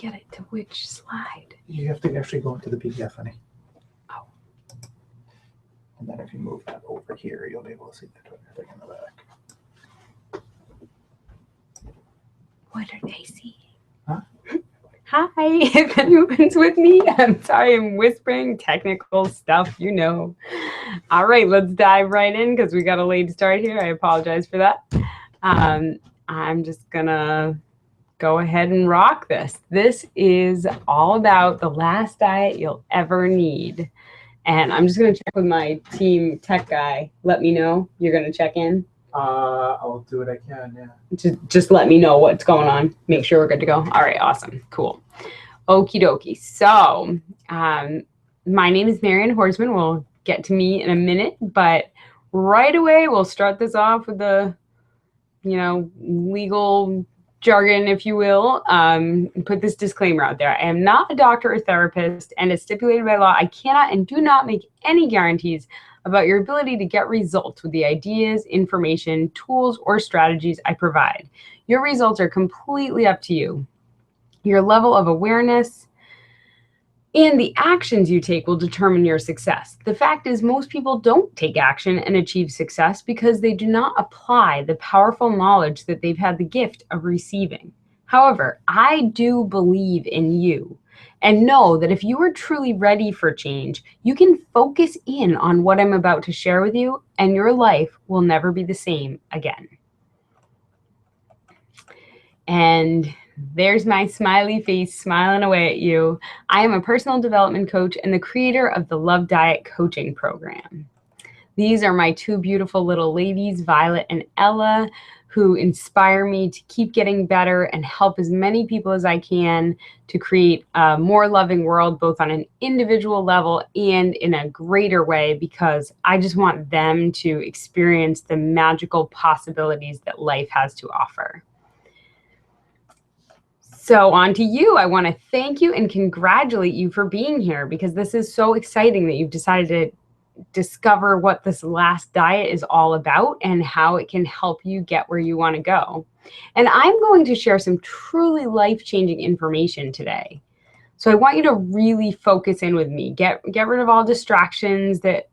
get it to which slide? You have to actually go into the PDF, honey. Oh. And then if you move that over here, you'll be able to see the Twitter thing in the back. What are they seeing? Huh? Hi, if anyone's with me, I'm sorry I'm whispering technical stuff, you know. All right, let's dive right in because we got a late start here. I apologize for that. I'm just gonna go ahead and rock this. This is all about the last diet you'll ever need. And I'm just gonna check with my team tech guy. Let me know. You're gonna check in? I'll do what I can, yeah. Just let me know what's going on. Make sure we're good to go. All right, awesome, cool. Okie dokie. So my name is Marian Horsman. We'll get to me in a minute, but right away we'll start this off with the, legal jargon, if you will. Put this disclaimer out there. I am not a doctor or therapist, and as stipulated by law, I cannot and do not make any guarantees about your ability to get results with the ideas, information, tools, or strategies I provide. Your results are completely up to you. Your level of awareness and the actions you take will determine your success. The fact is, most people don't take action and achieve success because they do not apply the powerful knowledge that they've had the gift of receiving. However, I do believe in you and know that if you are truly ready for change, you can focus in on what I'm about to share with you, and your life will never be the same again. And there's my smiley face smiling away at you. I am a personal development coach and the creator of the Love Diet coaching program. These are my two beautiful little ladies, Violet and Ella, who inspire me to keep getting better and help as many people as I can to create a more loving world, both on an individual level and in a greater way, because I just want them to experience the magical possibilities that life has to offer. So on to you. I want to thank you and congratulate you for being here, because this is so exciting that you've decided to discover what this last diet is all about and how it can help you get where you want to go. And I'm going to share some truly life-changing information today. So I want you to really focus in with me. Get rid of all distractions that,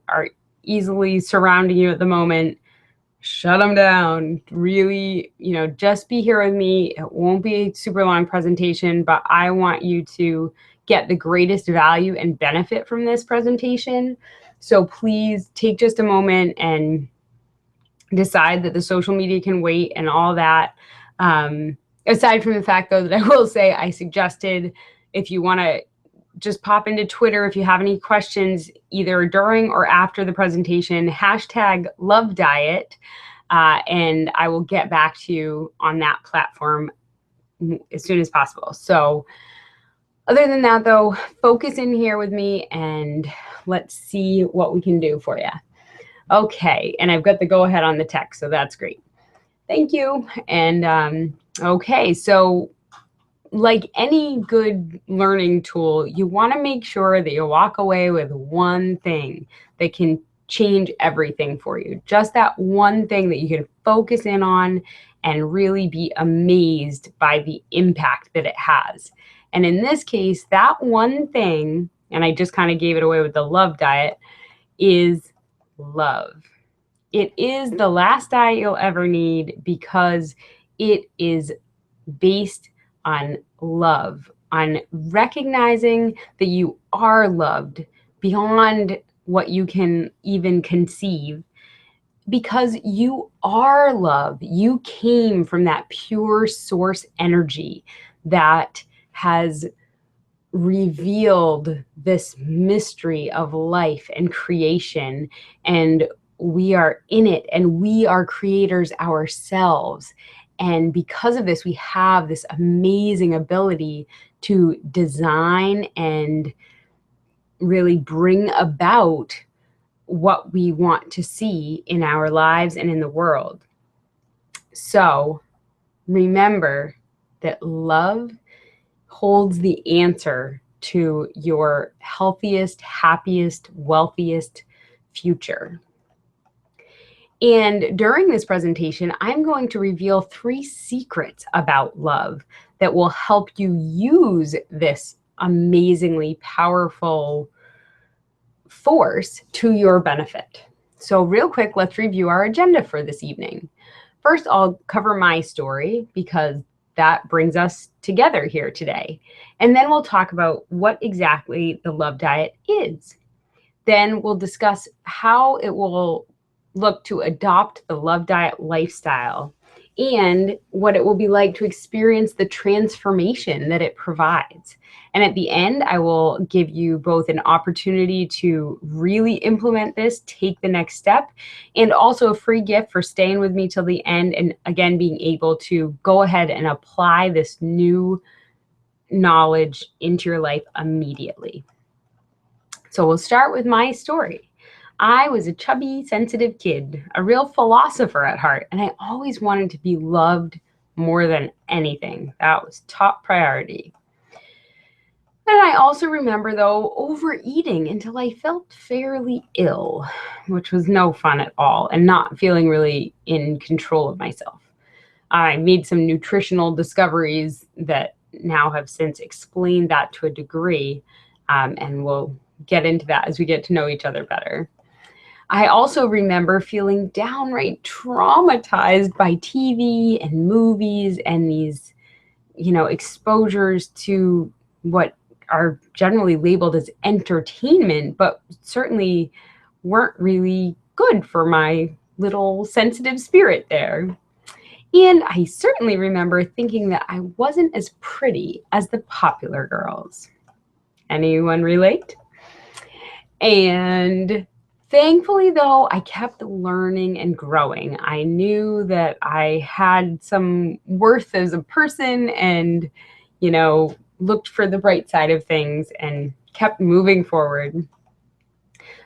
are easily surrounding you at the moment. Shut them down. Really, just be here with me. It won't be a super long presentation, but I want you to get the greatest value and benefit from this presentation. So please take just a moment and decide that the social media can wait and all that. Aside from the fact, though, that I will say I suggested, if you want to just pop into Twitter if you have any questions, either during or after the presentation, #LoveDiet, and I will get back to you on that platform as soon as possible. So other than that, though, focus in here with me and let's see what we can do for you. Okay, and I've got the go-ahead on the text, so that's great. Thank you. And okay, so like any good learning tool, you want to make sure that you walk away with one thing that can change everything for you. Just that one thing that you can focus in on and really be amazed by the impact that it has. And in this case, that one thing, and I just kind of gave it away with the Love Diet, is love. It is the last diet you'll ever need because it is based on love, on recognizing that you are loved beyond what you can even conceive, because you are love. You came from that pure source energy that has revealed this mystery of life and creation, and we are in it, and we are creators ourselves. And because of this, we have this amazing ability to design and really bring about what we want to see in our lives and in the world. So remember that love holds the answer to your healthiest, happiest, wealthiest future. And during this presentation, I'm going to reveal 3 secrets about love that will help you use this amazingly powerful force to your benefit. So real quick, let's review our agenda for this evening. First, I'll cover my story because that brings us together here today. And then we'll talk about what exactly the Love Diet is. Then we'll discuss how it will look to adopt the Love Diet lifestyle and what it will be like to experience the transformation that it provides. And at the end, I will give you both an opportunity to really implement this, take the next step, and also a free gift for staying with me till the end and again, being able to go ahead and apply this new knowledge into your life immediately. So we'll start with my story. I was a chubby, sensitive kid, a real philosopher at heart, and I always wanted to be loved more than anything. That was top priority. And I also remember, though, overeating until I felt fairly ill, which was no fun at all, and not feeling really in control of myself. I made some nutritional discoveries that now have since explained that to a degree, and we'll get into that as we get to know each other better. I also remember feeling downright traumatized by TV and movies and these, exposures to what are generally labeled as entertainment, but certainly weren't really good for my little sensitive spirit there. And I certainly remember thinking that I wasn't as pretty as the popular girls. Anyone relate? And thankfully, though, I kept learning and growing. I knew that I had some worth as a person and, looked for the bright side of things and kept moving forward.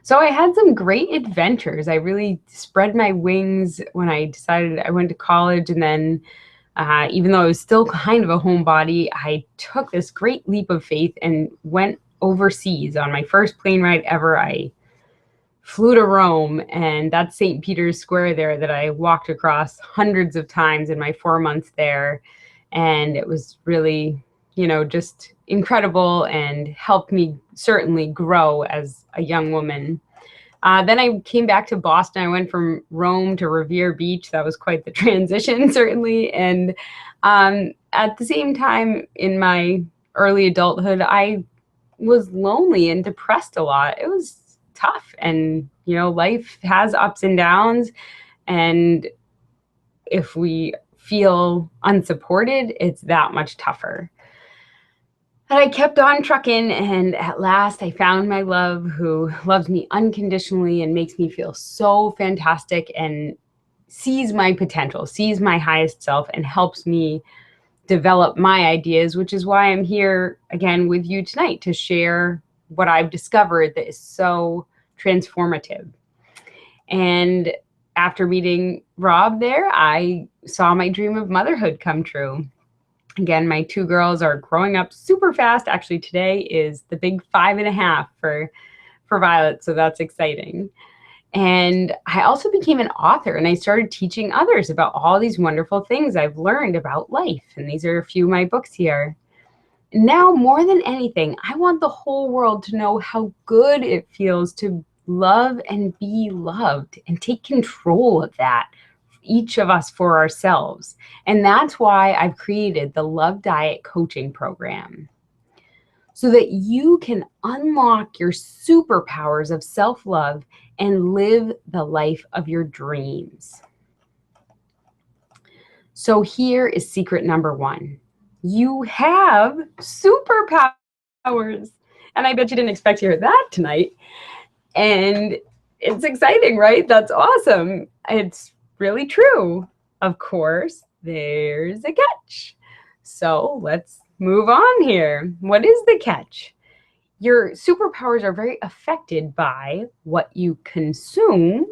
So I had some great adventures. I really spread my wings when I decided I went to college. And then even though I was still kind of a homebody, I took this great leap of faith and went overseas on my first plane ride ever. I flew to Rome, and that's St. Peter's Square there that I walked across hundreds of times in my 4 months there. And it was really, just incredible and helped me certainly grow as a young woman. Then I came back to Boston. I went from Rome to Revere Beach. That was quite the transition, certainly. And at the same time, in my early adulthood, I was lonely and depressed a lot. It was tough. And, life has ups and downs. And if we feel unsupported, it's that much tougher. And I kept on trucking, and at last I found my love, who loves me unconditionally and makes me feel so fantastic and sees my potential, sees my highest self, and helps me develop my ideas, which is why I'm here again with you tonight to share what I've discovered that is so transformative. And after meeting Rob there, I saw my dream of motherhood come true. Again, my 2 girls are growing up super fast. Actually, today is the big 5.5 for Violet, so that's exciting. And I also became an author, and I started teaching others about all these wonderful things I've learned about life. And these are a few of my books here. Now, more than anything, I want the whole world to know how good it feels to love and be loved and take control of that, each of us for ourselves. And that's why I've created the Love Diet coaching program, so that you can unlock your superpowers of self-love and live the life of your dreams. So here is secret number 1. You have superpowers. And I bet you didn't expect to hear that tonight. And it's exciting, right? That's awesome. It's really true. Of course, there's a catch. So let's move on here. What is the catch? Your superpowers are very affected by what you consume.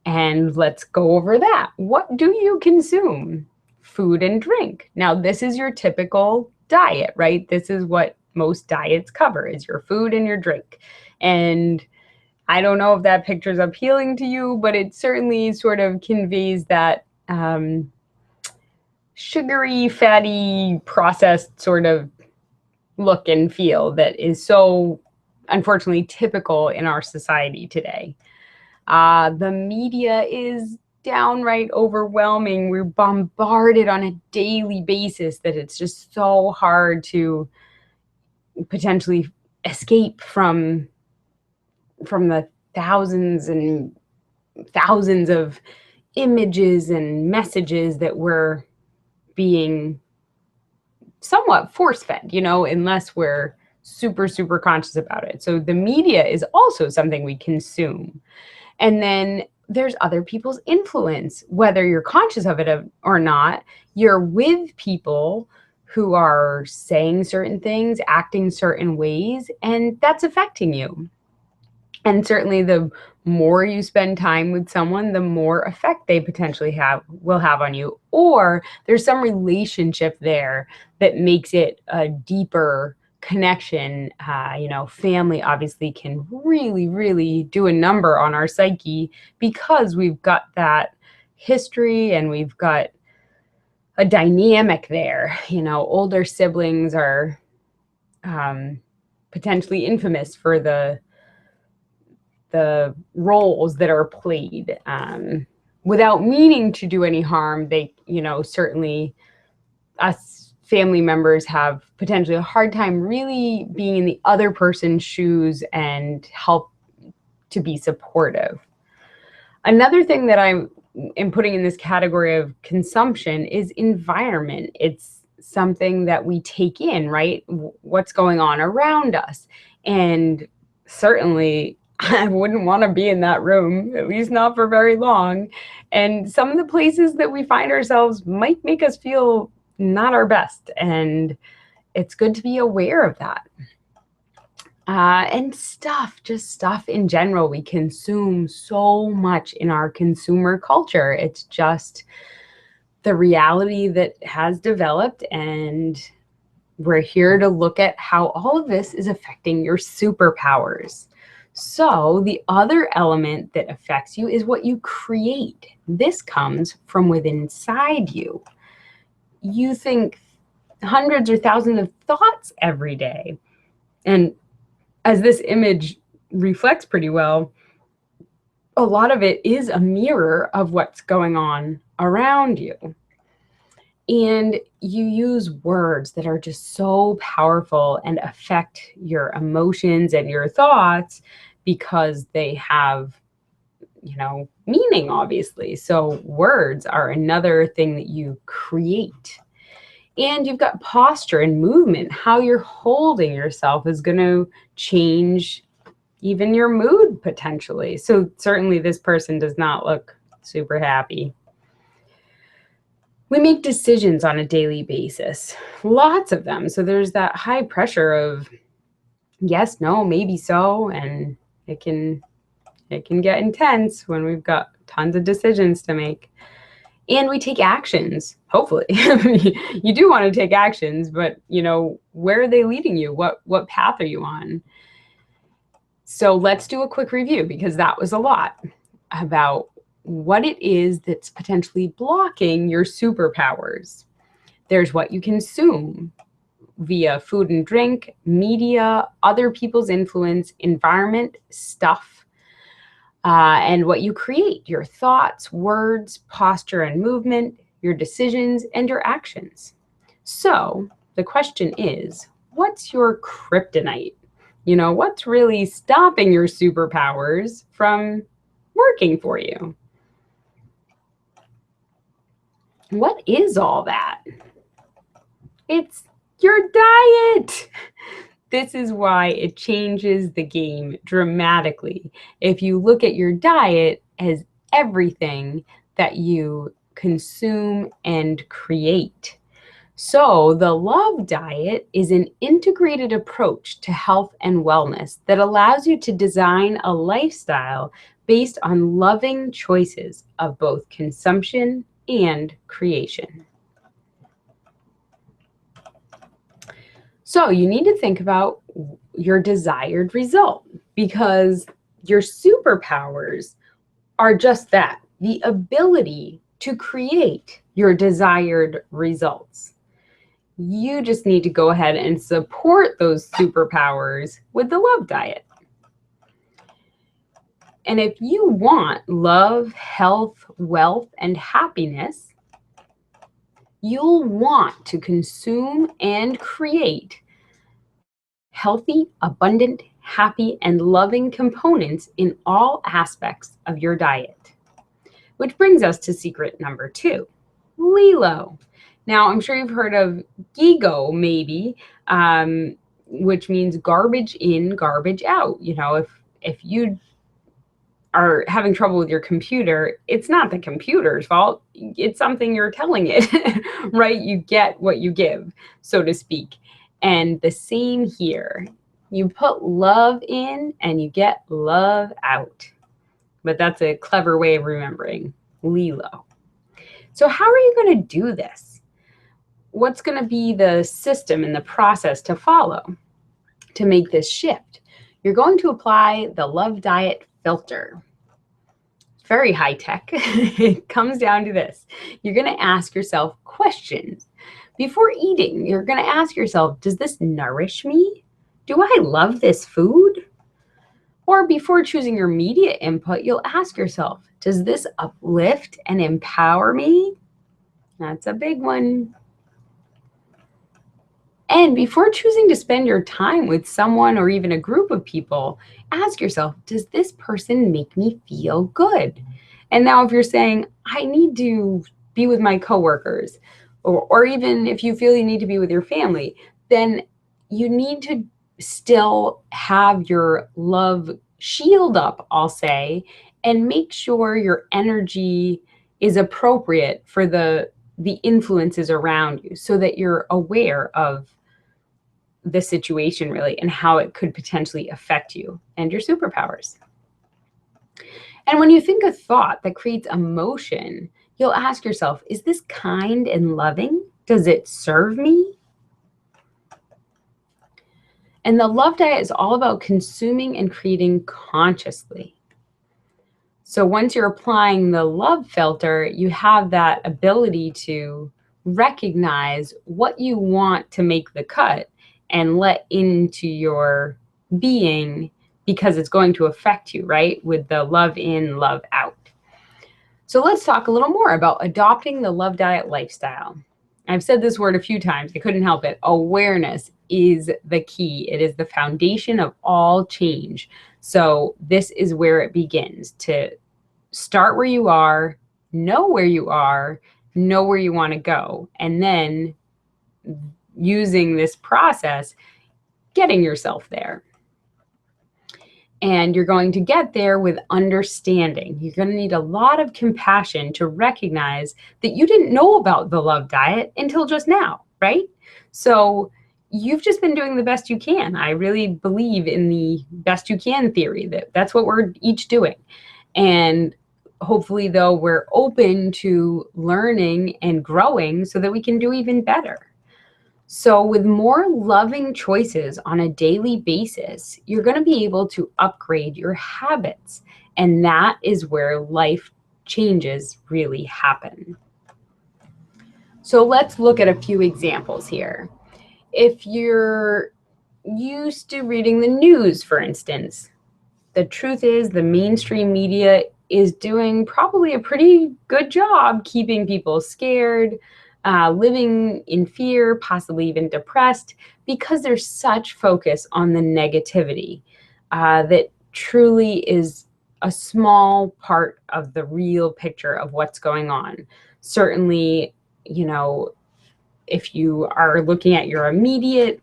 And let's go over that. What do you consume? Food and drink. Now, this is your typical diet, right? This is what most diets cover, is your food and your drink. And I don't know if that picture is appealing to you, but it certainly sort of conveys that sugary, fatty, processed sort of look and feel that is so unfortunately typical in our society today. The media is downright overwhelming. We're bombarded on a daily basis that it's just so hard to potentially escape from the thousands and thousands of images and messages that we're being somewhat force-fed, you know, unless we're super, super conscious about it. So the media is also something we consume. And then there's other people's influence, whether you're conscious of it or not. You're with people who are saying certain things, acting certain ways, and that's affecting you. And certainly the more you spend time with someone, the more effect they potentially will have on you. Or there's some relationship there that makes it a deeper connection. You know, family obviously can really, really do a number on our psyche because we've got that history and we've got a dynamic there. You know, older siblings are potentially infamous for the roles that are played without meaning to do any harm. They, you know, certainly us family members have potentially a hard time really being in the other person's shoes and help to be supportive. Another thing that I am putting in this category of consumption is environment. It's something that we take in, right? What's going on around us. And certainly I wouldn't want to be in that room, at least not for very long. And some of the places that we find ourselves might make us feel not our best. And it's good to be aware of that. And just stuff in general. We consume so much in our consumer culture. It's just the reality that has developed, and we're here to look at how all of this is affecting your superpowers. So the other element that affects you is what you create. This comes from within inside you. You think hundreds or thousands of thoughts every day. And as this image reflects pretty well, a lot of it is a mirror of what's going on around you. And you use words that are just so powerful and affect your emotions and your thoughts because they have, you know, meaning, obviously. So words are another thing that you create. And you've got posture and movement. How you're holding yourself is going to change even your mood potentially. So certainly this person does not look super happy. We make decisions on a daily basis, lots of them. So there's that high pressure of yes, no, maybe so. And it can get intense when we've got tons of decisions to make. And we take actions, hopefully. You do want to take actions, but you know, where are they leading you? What path are you on? So let's do a quick review, because that was a lot about what it is that's potentially blocking your superpowers. There's what you consume via food and drink, media, other people's influence, environment, stuff. And what you create, your thoughts, words, posture and movement, your decisions, and your actions. So the question is, what's your kryptonite? You know, what's really stopping your superpowers from working for you? What is all that? It's your diet. This is why it changes the game dramatically. If you look at your diet as everything that you consume and create. So the Love Diet is an integrated approach to health and wellness that allows you to design a lifestyle based on loving choices of both consumption and creation. So you need to think about your desired result, because your superpowers are just that, the ability to create your desired results. You just need to go ahead and support those superpowers with the love diet. And if you want love, health, wealth, and happiness, you'll want to consume and create healthy, abundant, happy, and loving components in all aspects of your diet. Which brings us to secret number 2, LELO. Now, I'm sure you've heard of GIGO, maybe, which means garbage in, garbage out. You know, if you are having trouble with your computer, it's not the computer's fault. It's something you're telling it, right? You get what you give, so to speak. And the same here. You put love in and you get love out. But that's a clever way of remembering LELO. So how are you going to do this? What's going to be the system and the process to follow to make this shift? You're going to apply the Love Diet filter. It's very high tech. It comes down to this. You're going to ask yourself questions. Before eating, you're going to ask yourself, does this nourish me? Do I love this food? Or before choosing your media input, you'll ask yourself, does this uplift and empower me? That's a big one. And before choosing to spend your time with someone or even a group of people, ask yourself, does this person make me feel good? And now if you're saying, I need to be with my coworkers, or even if you feel you need to be with your family, then you need to still have your love shield up, I'll say, and make sure your energy is appropriate for the influences around you so that you're aware of the situation really and how it could potentially affect you and your superpowers. And when you think a thought that creates emotion, you'll ask yourself, is this kind and loving? Does it serve me? And the Love Diet is all about consuming and creating consciously. So once you're applying the love filter, you have that ability to recognize what you want to make the cut and let into your being because it's going to affect you, right? With the love in, love out. So let's talk a little more about adopting the Love Diet lifestyle. I've said this word a few times. I couldn't help it. Awareness is the key. It is the foundation of all change. So this is where it begins, to start where you are, know where you are, know where you want to go, and then using this process, getting yourself there. And you're going to get there with understanding. You're going to need a lot of compassion to recognize that you didn't know about the Love Diet until just now, right? So you've just been doing the best you can. I really believe in the best you can theory, that's what we're each doing. And hopefully, though, we're open to learning and growing so that we can do even better. So with more loving choices on a daily basis, you're going to be able to upgrade your habits. And that is where life changes really happen. So let's look at a few examples here. If you're used to reading the news, for instance, the truth is the mainstream media is doing probably a pretty good job keeping people scared, living in fear, possibly even depressed, because there's such focus on the negativity that truly is a small part of the real picture of what's going on. Certainly, you know, if you are looking at your immediate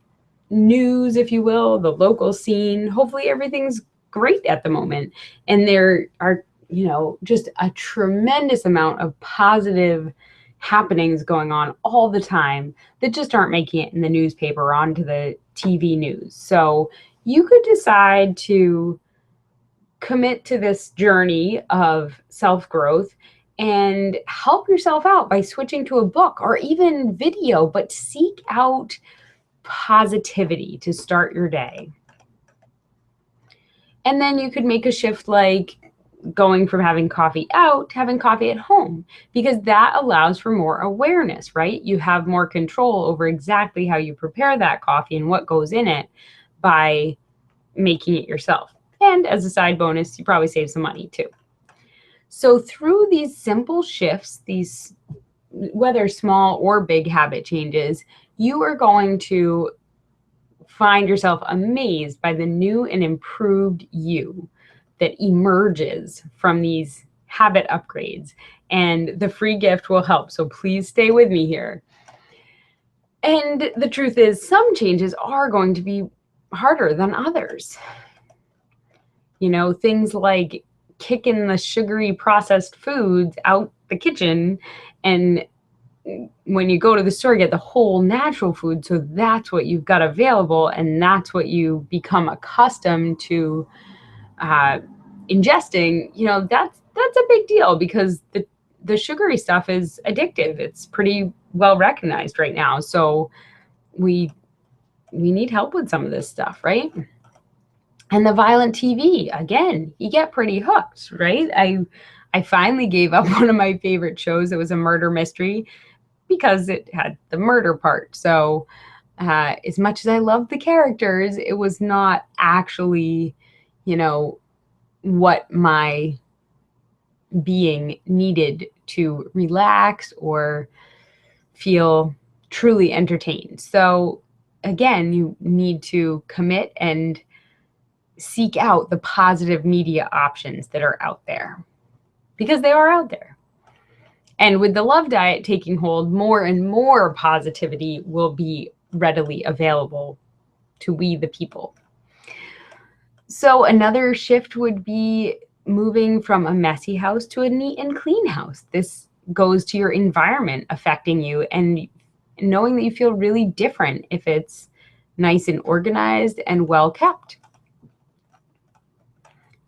news, if you will, the local scene, hopefully everything's great at the moment. And there are, you know, just a tremendous amount of positive happenings going on all the time that just aren't making it in the newspaper or onto the TV news. So you could decide to commit to this journey of self-growth and help yourself out by switching to a book or even video, but seek out positivity to start your day. And then you could make a shift like going from having coffee out to having coffee at home, because that allows for more awareness, right? You have more control over exactly how you prepare that coffee and what goes in it by making it yourself. And as a side bonus, you probably save some money too. So through these simple shifts, these whether small or big habit changes, you are going to find yourself amazed by the new and improved you that emerges from these habit upgrades. And the free gift will help. So please stay with me here. And the truth is, some changes are going to be harder than others. You know, things like kicking the sugary processed foods out the kitchen, and when you go to the store, get the whole natural food. So that's what you've got available, and that's what you become accustomed to ingesting. You know, that's a big deal, because the sugary stuff is addictive. It's pretty well recognized right now. So we need help with some of this stuff, right? And the violent TV, again, you get pretty hooked, right? I finally gave up one of my favorite shows. It was a murder mystery, because it had the murder part. So as much as I loved the characters, it was not actually, you know, what my being needed to relax or feel truly entertained. So again, you need to commit and seek out the positive media options that are out there, because they are out there. And with the Love Diet taking hold, more and more positivity will be readily available to we the people. So another shift would be moving from a messy house to a neat and clean house. This goes to your environment affecting you, and knowing that you feel really different if it's nice and organized and well kept.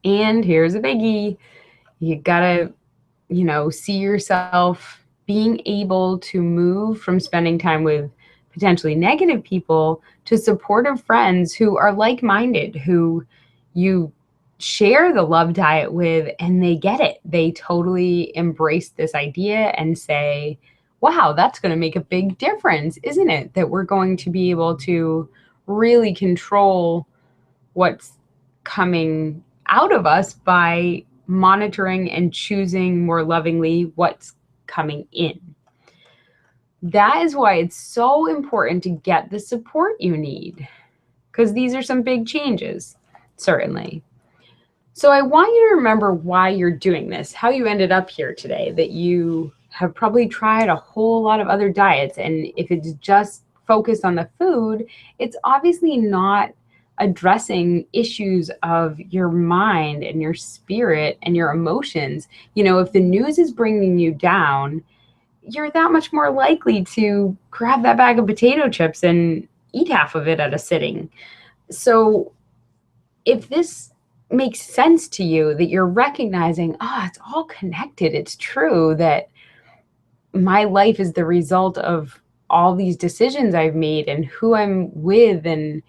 And here's a biggie. You gotta, you know, see yourself being able to move from spending time with potentially negative people to supportive friends who are like-minded, who you share the Love Diet with, and they get it. They totally embrace this idea and say, wow, that's going to make a big difference, isn't it? That we're going to be able to really control what's coming out of us by monitoring and choosing more lovingly what's coming in. That is why it's so important to get the support you need, because these are some big changes, certainly. So I want you to remember why you're doing this, how you ended up here today, that you have probably tried a whole lot of other diets. And if it's just focused on the food, it's obviously not addressing issues of your mind and your spirit and your emotions. You know, if the news is bringing you down, you're that much more likely to grab that bag of potato chips and eat half of it at a sitting. So if this makes sense to you, that you're recognizing, it's all connected. It's true that my life is the result of all these decisions I've made and who I'm with and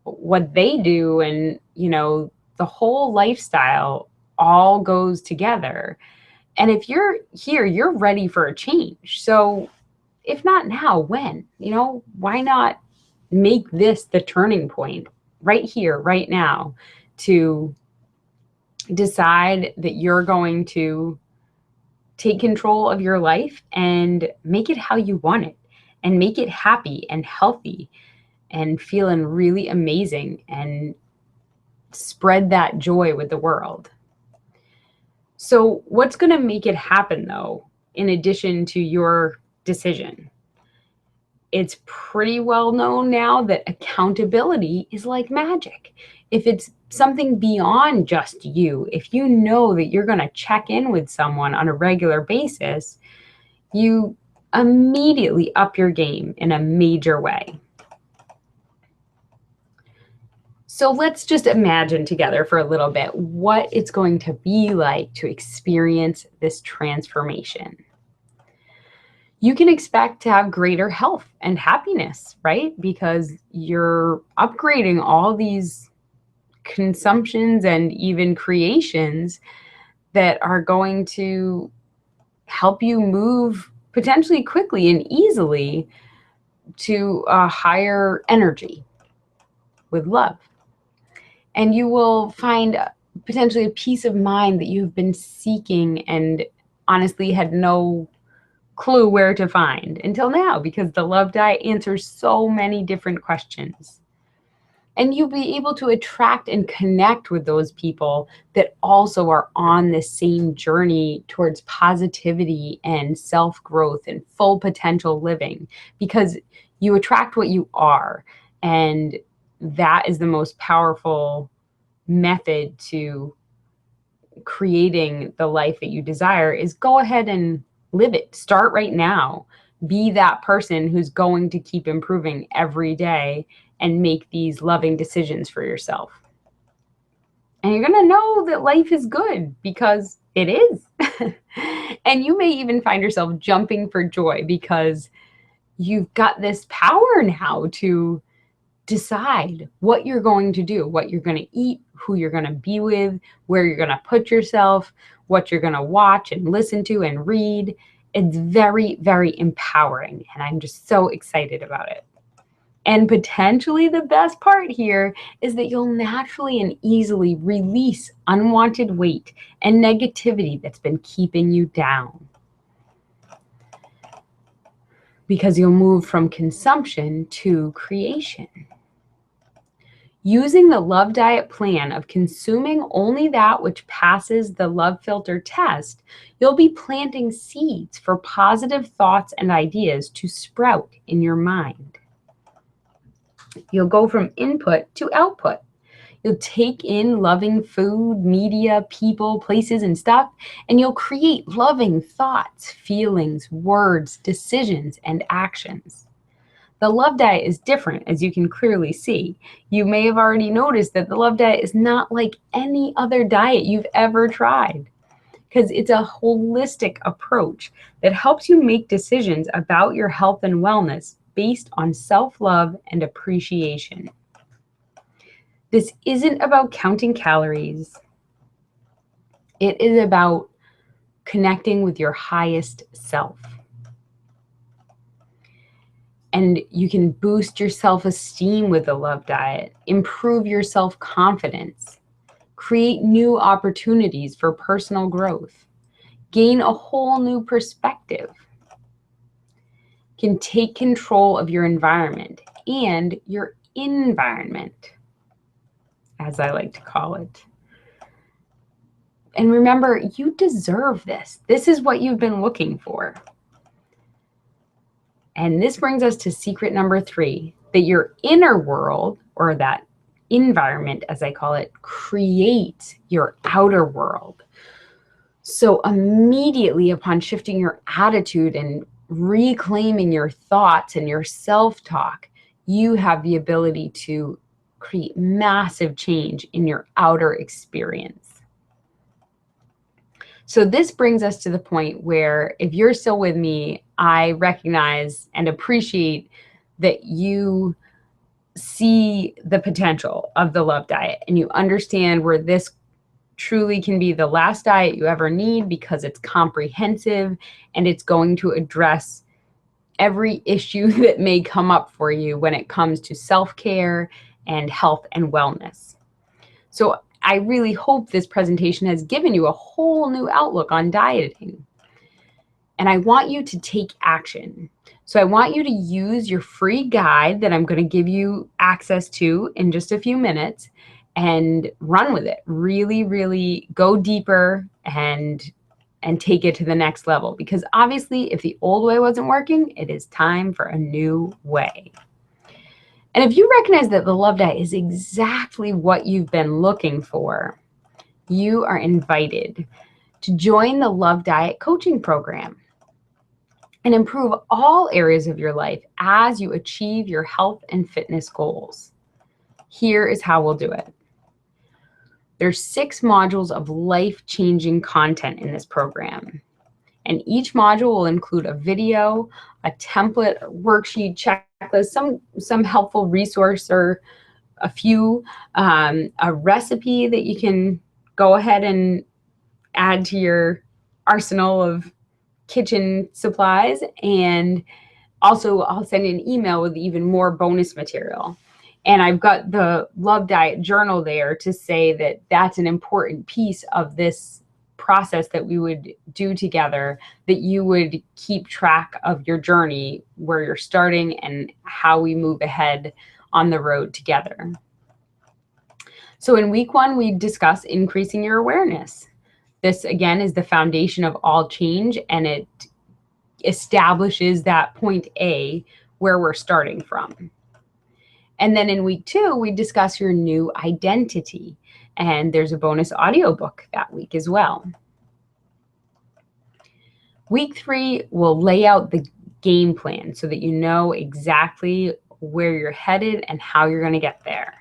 what they do, and, you know, the whole lifestyle all goes together. And if you're here, you're ready for a change. So if not now, when? You know, why not make this the turning point right here, right now, to decide that you're going to take control of your life and make it how you want it, and make it happy and healthy and feeling really amazing, and spread that joy with the world. So what's going to make it happen, though, in addition to your decision? It's pretty well known now that accountability is like magic. If it's something beyond just you, if you know that you're going to check in with someone on a regular basis, you immediately up your game in a major way. So let's just imagine together for a little bit what it's going to be like to experience this transformation. You can expect to have greater health and happiness, right? Because you're upgrading all these consumptions and even creations that are going to help you move potentially quickly and easily to a higher energy with love. And you will find potentially a peace of mind that you've been seeking and honestly had no clue where to find until now, because the love diet answers so many different questions. And you'll be able to attract and connect with those people that also are on the same journey towards positivity and self-growth and full potential living, because you attract what you are. And that is the most powerful method to creating the life that you desire. Is go ahead and live it. Start right now. Be that person who's going to keep improving every day and make these loving decisions for yourself. And you're going to know that life is good, because it is. And you may even find yourself jumping for joy because you've got this power now to decide what you're going to do, what you're going to eat, who you're going to be with, where you're going to put yourself, what you're going to watch and listen to and read. It's very, very empowering, and I'm just so excited about it. And potentially the best part here is that you'll naturally and easily release unwanted weight and negativity that's been keeping you down, because you'll move from consumption to creation. Using the Love Diet plan of consuming only that which passes the love filter test, you'll be planting seeds for positive thoughts and ideas to sprout in your mind. You'll go from input to output. You'll take in loving food, media, people, places, and stuff, and you'll create loving thoughts, feelings, words, decisions, and actions. The Love Diet is different, as you can clearly see. You may have already noticed that the Love Diet is not like any other diet you've ever tried, because it's a holistic approach that helps you make decisions about your health and wellness based on self-love and appreciation. This isn't about counting calories. It is about connecting with your highest self. And you can boost your self-esteem with the Love Diet, improve your self-confidence, create new opportunities for personal growth, gain a whole new perspective, can take control of your environment and your environment, as I like to call it. And remember, you deserve this. This is what you've been looking for. And this brings us to secret number 3, that your inner world, or that environment, as I call it, creates your outer world. So immediately upon shifting your attitude and reclaiming your thoughts and your self-talk, you have the ability to create massive change in your outer experience. So this brings us to the point where, if you're still with me, I recognize and appreciate that you see the potential of the Love Diet, and you understand where this truly can be the last diet you ever need, because it's comprehensive and it's going to address every issue that may come up for you when it comes to self-care and health and wellness. So I really hope this presentation has given you a whole new outlook on dieting. And I want you to take action. So I want you to use your free guide that I'm going to give you access to in just a few minutes and run with it. Really, really go deeper and take it to the next level. Because obviously, if the old way wasn't working, it is time for a new way. And if you recognize that the Love Diet is exactly what you've been looking for, you are invited to join the Love Diet coaching program and improve all areas of your life as you achieve your health and fitness goals. Here is how we'll do it. There's 6 modules of life-changing content in this program. And each module will include a video, a template, a worksheet, checklist, some helpful resource, or a few, a recipe that you can go ahead and add to your arsenal of kitchen supplies. And also, I'll send you an email with even more bonus material. And I've got the Love Diet journal there to say that that's an important piece of this process that we would do together, that you would keep track of your journey, where you're starting and how we move ahead on the road together. So in week 1, we discuss increasing your awareness. This, again, is the foundation of all change, and it establishes that point A where we're starting from. And then in week 2, we discuss your new identity. And there's a bonus audiobook that week as well. Week 3 will lay out the game plan so that you know exactly where you're headed and how you're going to get there.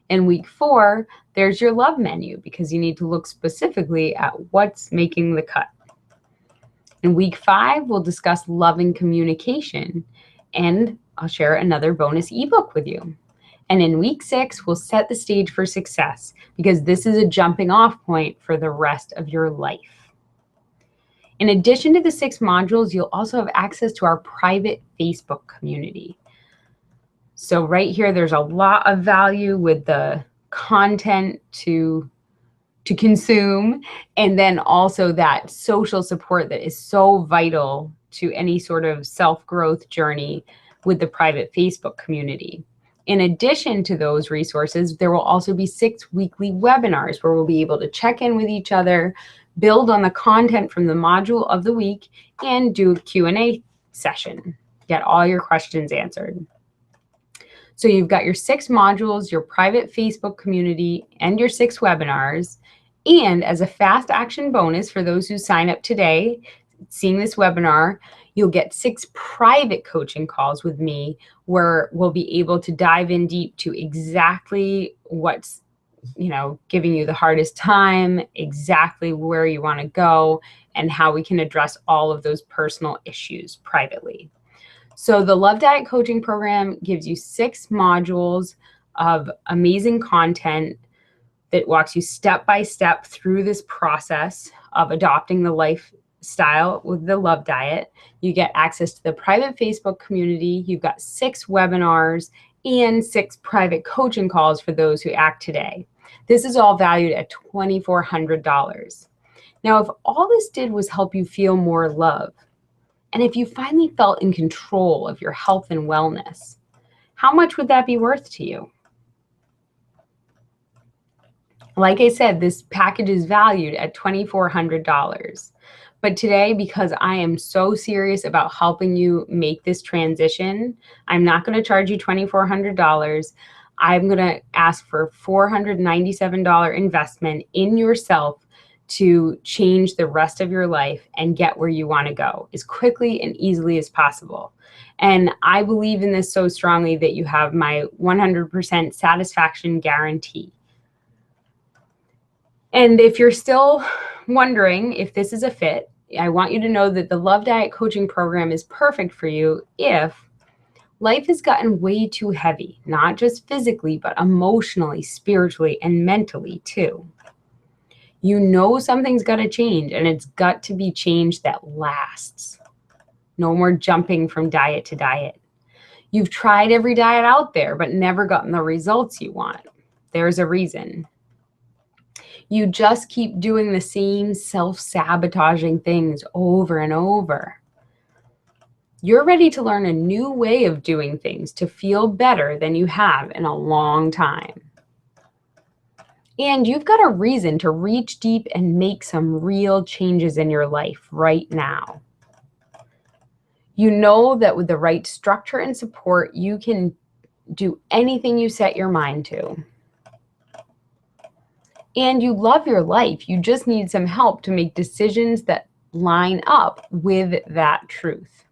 In week 4, there's your love menu, because you need to look specifically at what's making the cut. In week 5, we'll discuss loving communication, and I'll share another bonus ebook with you. And in week 6, we'll set the stage for success, because this is a jumping off point for the rest of your life. In addition to the 6 modules, you'll also have access to our private Facebook community. So right here, there's a lot of value with the content to consume, and then also that social support that is so vital to any sort of self-growth journey with the private Facebook community. In addition to those resources, there will also be 6 weekly webinars where we'll be able to check in with each other, build on the content from the module of the week, and do a Q&A session. Get all your questions answered. So you've got your 6 modules, your private Facebook community, and your 6 webinars. And as a fast action bonus for those who sign up today, seeing this webinar, you'll get 6 private coaching calls with me, where we'll be able to dive in deep to exactly what's, giving you the hardest time, exactly where you want to go, and how we can address all of those personal issues privately. So the Love Diet Coaching Program gives you 6 modules of amazing content that walks you step by step through this process of adopting the lifestyle with the Love Diet. You get access to the private Facebook community. You've got 6 webinars and 6 private coaching calls for those who act today. This is all valued at $2,400. Now, if all this did was help you feel more love, and if you finally felt in control of your health and wellness, how much would that be worth to you? Like I said, this package is valued at $2,400. But today, because I am so serious about helping you make this transition, I'm not going to charge you $2,400. I'm going to ask for a $497 investment in yourself to change the rest of your life and get where you want to go as quickly and easily as possible. And I believe in this so strongly that you have my 100% satisfaction guarantee. And if you're still wondering if this is a fit, I want you to know that the Love Diet Coaching Program is perfect for you if life has gotten way too heavy, not just physically, but emotionally, spiritually, and mentally too. You know something's got to change, and it's got to be change that lasts. No more jumping from diet to diet. You've tried every diet out there, but never gotten the results you want. There's a reason. You just keep doing the same self-sabotaging things over and over. You're ready to learn a new way of doing things to feel better than you have in a long time. And you've got a reason to reach deep and make some real changes in your life right now. You know that with the right structure and support, you can do anything you set your mind to. And you love your life. You just need some help to make decisions that line up with that truth.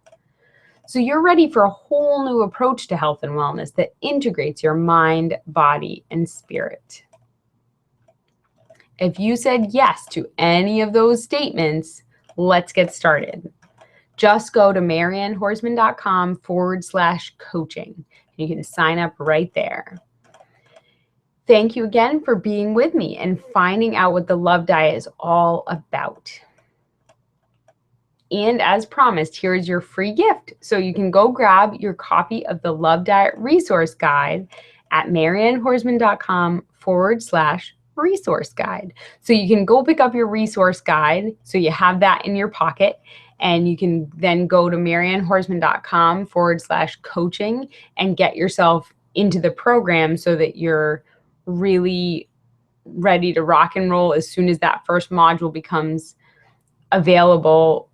So you're ready for a whole new approach to health and wellness that integrates your mind, body, and spirit. If you said yes to any of those statements, let's get started. Just go to mariannehorsman.com/coaching. You can sign up right there. Thank you again for being with me and finding out what the Love Diet is all about. And as promised, here is your free gift. So you can go grab your copy of the Love Diet Resource Guide at mariannehorsman.com/resource guide. So you can go pick up your resource guide. So you have that in your pocket. And you can then go to mariannehorsman.com/coaching and get yourself into the program so that you're really ready to rock and roll as soon as that first module becomes available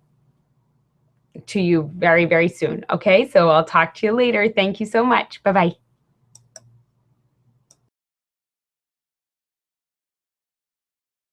to you very, very soon. Okay, so I'll talk to you later. Thank you so much. Bye-bye.